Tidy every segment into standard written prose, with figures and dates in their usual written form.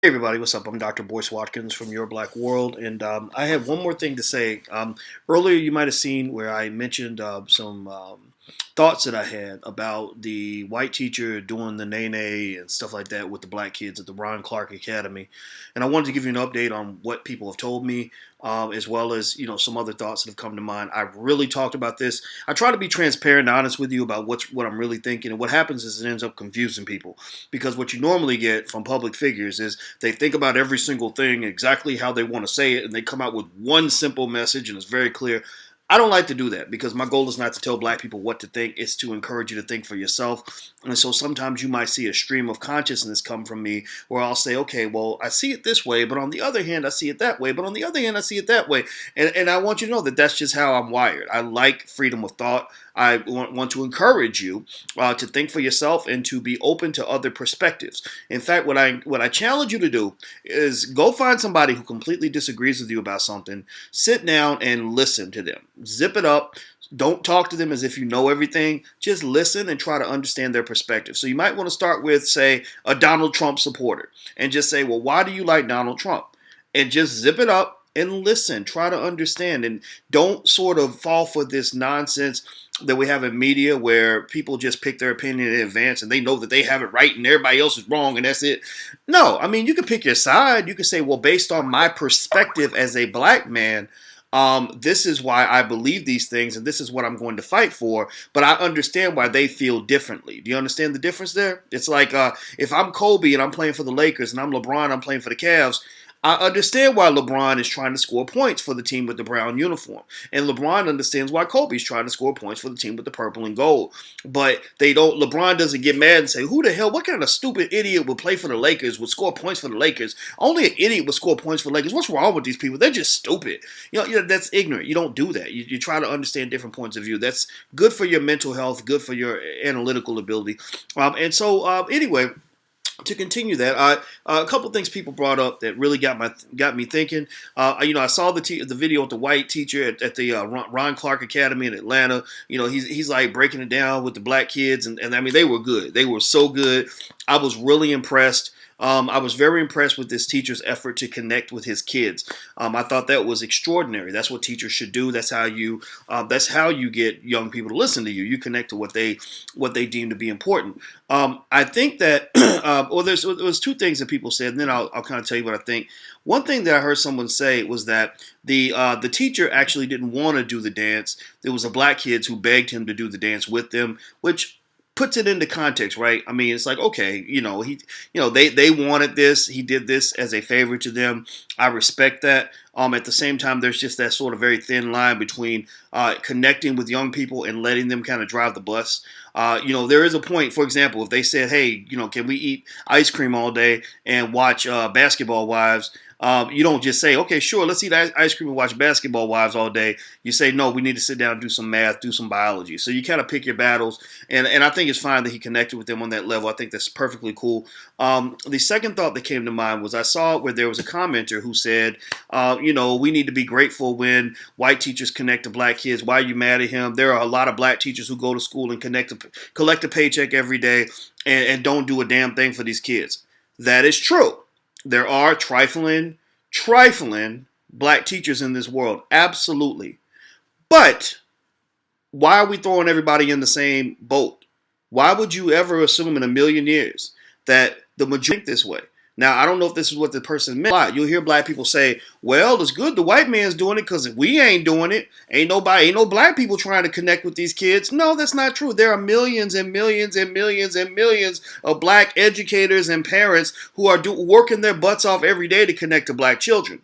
Hey everybody, what's up? I'm Dr. Boyce Watkins from Your Black World, and I have one more thing to say. Earlier, you might have seen where I mentioned some thoughts that I had about the white teacher doing the nay and stuff like that with the black kids at the Ron Clark Academy, and I wanted to give you an update on what people have told me, as well as some other thoughts that have come to mind. I've really talked about this. I try to be transparent and honest with you about what I'm really thinking, and what happens is it ends up confusing people because what you normally get from public figures is they think about every single thing exactly how they want to say it, and they come out with one simple message, and it's very clear. I don't like to do that because my goal is not to tell black people what to think. It's to encourage you to think for yourself. And so sometimes you might see a stream of consciousness come from me where I'll say, okay, well, I see it this way, but on the other hand, I see it that way. But on the other hand, I see it that way. And I want you to know that that's just how I'm wired. I like freedom of thought. I want to encourage you to think for yourself and to be open to other perspectives. In fact, what I challenge you to do is go find somebody who completely disagrees with you about something, sit down and listen to them. Zip it up. Don't talk to them as if you know everything. Just listen and try to understand their perspective. So you might want to start with, say, a Donald Trump supporter and just say, well, why do you like Donald Trump? And just zip it up and listen. Try to understand, and don't sort of fall for this nonsense that we have in media where people just pick their opinion in advance and they know that they have it right and everybody else is wrong and that's it. No, I mean, you can pick your side. You can say, well, based on my perspective as a black man, this is why I believe these things and this is what I'm going to fight for, but I understand why they feel differently. Do you understand the difference there? It's like if I'm Kobe and I'm playing for the Lakers and I'm LeBron, I'm playing for the Cavs, I understand why LeBron is trying to score points for the team with the brown uniform. And LeBron understands why Kobe's trying to score points for the team with the purple and gold. But LeBron doesn't get mad and say, who the hell, what kind of stupid idiot would play for the Lakers, would score points for the Lakers? Only an idiot would score points for the Lakers. What's wrong with these people? They're just stupid. That's ignorant. You don't do that. You try to understand different points of view. That's good for your mental health, good for your analytical ability. Anyway, to continue that, a couple things people brought up that really got me thinking. I saw the video with the white teacher at the Ron Clark Academy in Atlanta. He's like breaking it down with the black kids, and I mean they were good. They were so good. I was really impressed. I was very impressed with this teacher's effort to connect with his kids. I thought that was extraordinary. That's what teachers should do. That's how you get young people to listen to you. You connect to what they deem to be important. I think that there was two things that people said, and then I'll kind of tell you what I think. One thing that I heard someone say was that the teacher actually didn't want to do the dance. There was a black kids who begged him to do the dance with them, which puts it into context, right? I mean, it's like, okay, they wanted this. He did this as a favor to them. I respect that. At the same time, there's just that sort of very thin line between connecting with young people and letting them kind of drive the bus. There is a point, for example, if they said, hey, can we eat ice cream all day and watch Basketball Wives? You don't just say, okay, sure, let's eat ice cream and watch Basketball Wives all day. You say, no, we need to sit down and do some math, do some biology. So you kind of pick your battles. And I think it's fine that he connected with them on that level. I think that's perfectly cool. The second thought that came to mind was I saw where there was a commenter who said, we need to be grateful when white teachers connect to black kids. Why are you mad at him? There are a lot of black teachers who go to school and collect a paycheck every day and don't do a damn thing for these kids. That is true. There are trifling black teachers in this world. Absolutely. But why are we throwing everybody in the same boat? Why would you ever assume in a million years that the majority think this way? Now, I don't know if this is what the person meant. You'll hear black people say, well, it's good the white man's doing it because we ain't doing it. Ain't no black people trying to connect with these kids. No, that's not true. There are millions and millions and millions and millions of black educators and parents who are working their butts off every day to connect to black children.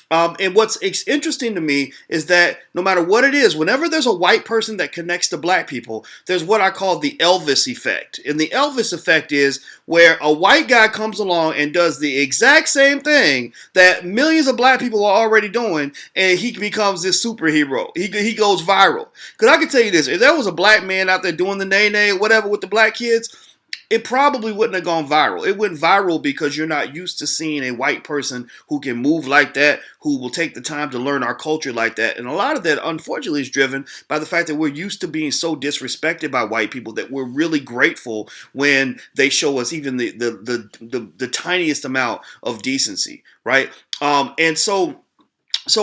And what's interesting to me is that no matter what it is, whenever there's a white person that connects to black people, there's what I call the Elvis Effect. And the Elvis Effect is where a white guy comes along and does the exact same thing that millions of black people are already doing, and he becomes this superhero. He goes viral. Because I can tell you this, if there was a black man out there doing the nay-nay or whatever with the black kids, it probably wouldn't have gone viral. It went viral because you're not used to seeing a white person who can move like that, who will take the time to learn our culture like that. And a lot of that, unfortunately, is driven by the fact that we're used to being so disrespected by white people that we're really grateful when they show us even the tiniest amount of decency, right? And so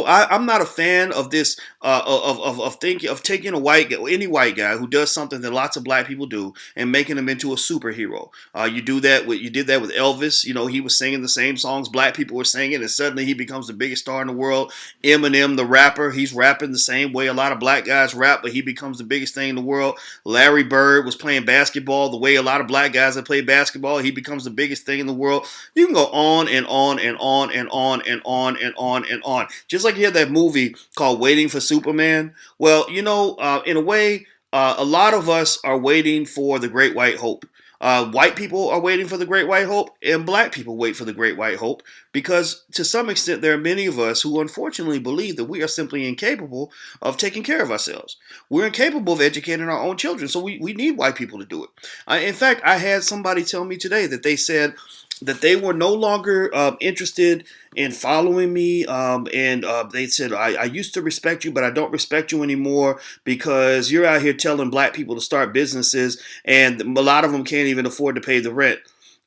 I'm not a fan of this of taking a any white guy who does something that lots of black people do and making him into a superhero. You did that with Elvis. You know, he was singing the same songs black people were singing, and suddenly he becomes the biggest star in the world. Eminem, the rapper, he's rapping the same way a lot of black guys rap, but he becomes the biggest thing in the world. Larry Bird was playing basketball the way a lot of black guys that play basketball. He becomes the biggest thing in the world. You can go on and on and on and on and on and on and on. Just like you had that movie called Waiting for Superman. Well, in a way, a lot of us are waiting for the Great White Hope. White people are waiting for the Great White Hope, and black people wait for the Great White Hope because, to some extent, there are many of us who unfortunately believe that we are simply incapable of taking care of ourselves. We're incapable of educating our own children, so we need white people to do it. In fact, I had somebody tell me today that they said that they were no longer interested in following me. And they said, I used to respect you, but I don't respect you anymore because you're out here telling black people to start businesses, and a lot of them can't even afford to pay the rent.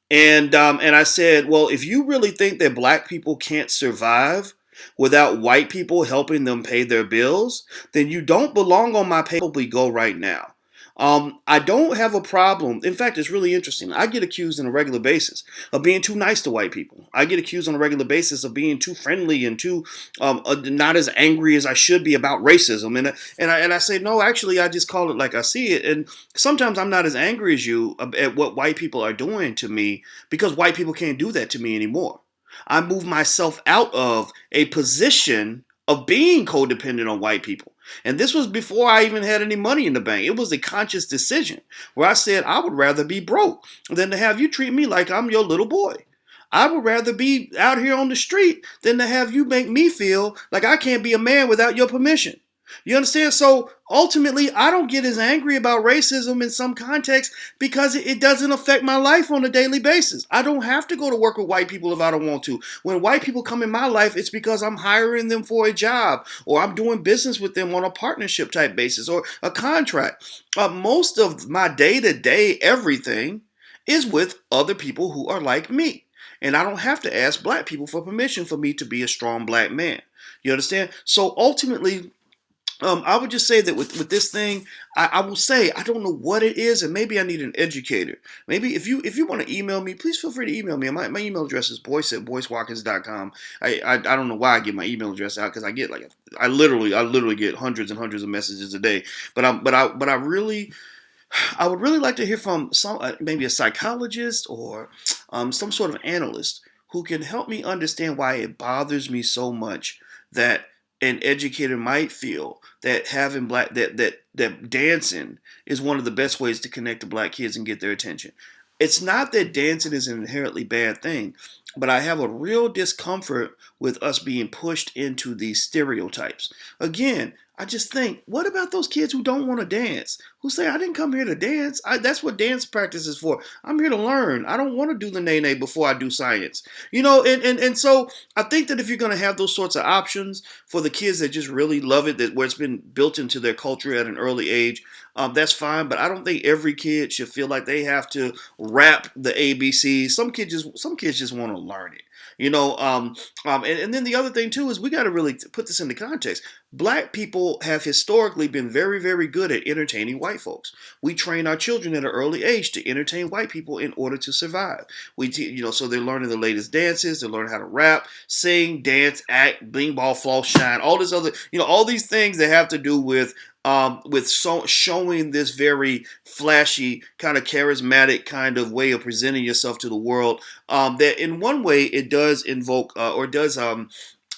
And I said, well, if you really think that black people can't survive without white people helping them pay their bills, then you don't belong on my pay. Probably go right now. I don't have a problem. In fact, it's really interesting. I get accused on a regular basis of being too nice to white people. I get accused on a regular basis of being too friendly and too not as angry as I should be about racism. And I say, no, actually, I just call it like I see it. And sometimes I'm not as angry as you at what white people are doing to me because white people can't do that to me anymore. I move myself out of a position of being codependent on white people. And this was before I even had any money in the bank. It was a conscious decision where I said I would rather be broke than to have you treat me like I'm your little boy. I would rather be out here on the street than to have you make me feel like I can't be a man without your permission. You understand? So ultimately, I don't get as angry about racism in some context because it doesn't affect my life on a daily basis. I don't have to go to work with white people if I don't want to. When white people come in my life, it's because I'm hiring them for a job or I'm doing business with them on a partnership type basis or a contract. Most of my day-to-day everything is with other people who are like me. And I don't have to ask black people for permission for me to be a strong black man. You understand? So ultimately, I would just say that with this thing, I will say I don't know what it is, and maybe I need an educator. Maybe if you want to email me, please feel free to email me. My email address is boyce@boycewatkins.com. I don't know why I get my email address out because I get I literally get hundreds and hundreds of messages a day. I would really like to hear from some maybe a psychologist or some sort of analyst who can help me understand why it bothers me so much that an educator might feel that having that dancing is one of the best ways to connect to black kids and get their attention. It's not that dancing is an inherently bad thing, but I have a real discomfort with us being pushed into these stereotypes. Again, I just think, what about those kids who don't want to dance? Who say, I didn't come here to dance. That's what dance practice is for. I'm here to learn. I don't want to do the nay-nay before I do science. And so I think that if you're going to have those sorts of options for the kids that just really love it, that where it's been built into their culture at an early age, that's fine. But I don't think every kid should feel like they have to rap the ABCs. Some kids just want to learn it. And then the other thing too is we got to really put this into context. Black people have historically been very, very good at entertaining white folks. We train our children at an early age to entertain white people in order to survive. So they're learning the latest dances. They're learning how to rap, sing, dance, act, bling, ball, floss, shine. All this other, all these things that have to do with showing this very flashy, kind of charismatic kind of way of presenting yourself to the world. That in one way it does invoke or does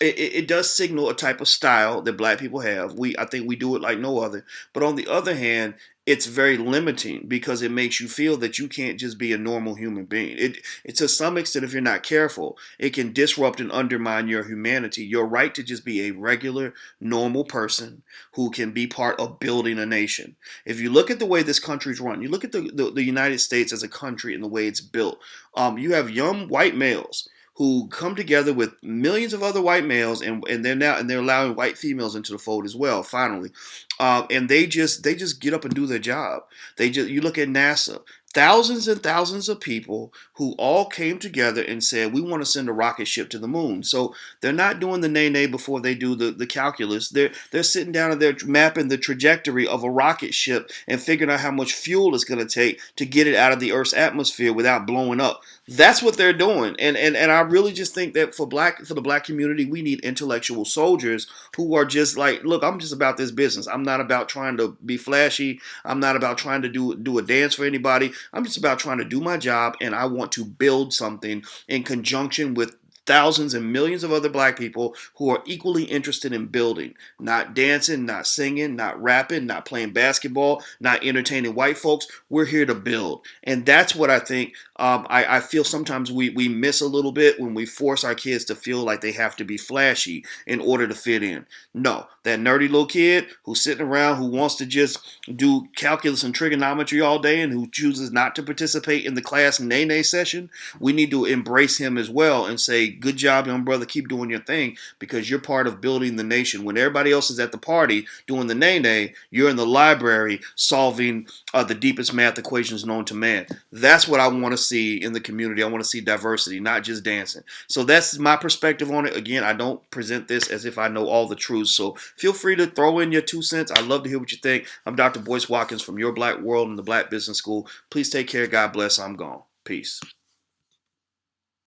it does signal a type of style that black people have. I think we do it like no other. But on the other hand, it's very limiting because it makes you feel that you can't just be a normal human being. It to some extent, if you're not careful, it can disrupt and undermine your humanity, your right to just be a regular, normal person who can be part of building a nation. If you look at the way this country's run, you look at the United States as a country and the way it's built. You have young white males who come together with millions of other white males, and they're allowing white females into the fold as well. Finally, and they just get up and do their job. You look at NASA, thousands and thousands of people who all came together and said we want to send a rocket ship to the moon. So they're not doing the nay before they do the calculus. They're sitting down and they're mapping the trajectory of a rocket ship and figuring out how much fuel it's going to take to get it out of the Earth's atmosphere without blowing up. That's what they're doing, and I really just think that for the black community, we need intellectual soldiers who are just like, look, I'm just about this business. I'm not about trying to be flashy. I'm not about trying to do a dance for anybody. I'm just about trying to do my job, and I want to build something in conjunction with thousands and millions of other black people who are equally interested in building, not dancing, not singing, not rapping, not playing basketball, not entertaining white folks. We're here to build. And that's what I think I feel sometimes we miss a little bit when we force our kids to feel like they have to be flashy in order to fit in. No, that nerdy little kid who's sitting around who wants to just do calculus and trigonometry all day and who chooses not to participate in the class nay session, we need to embrace him as well and say, good job, young brother, keep doing your thing because you're part of building the nation. When everybody else is at the party doing the nay, you're in the library solving the deepest math equations known to man. That's what I want to see in the community. I want to see diversity, not just dancing. So that's my perspective on it. Again, I don't present this as if I know all the truths. So feel free to throw in your 2 cents. I'd love to hear what you think. I'm Dr. Boyce Watkins from Your Black World and the Black Business School. Please take care. God bless. I'm gone. Peace.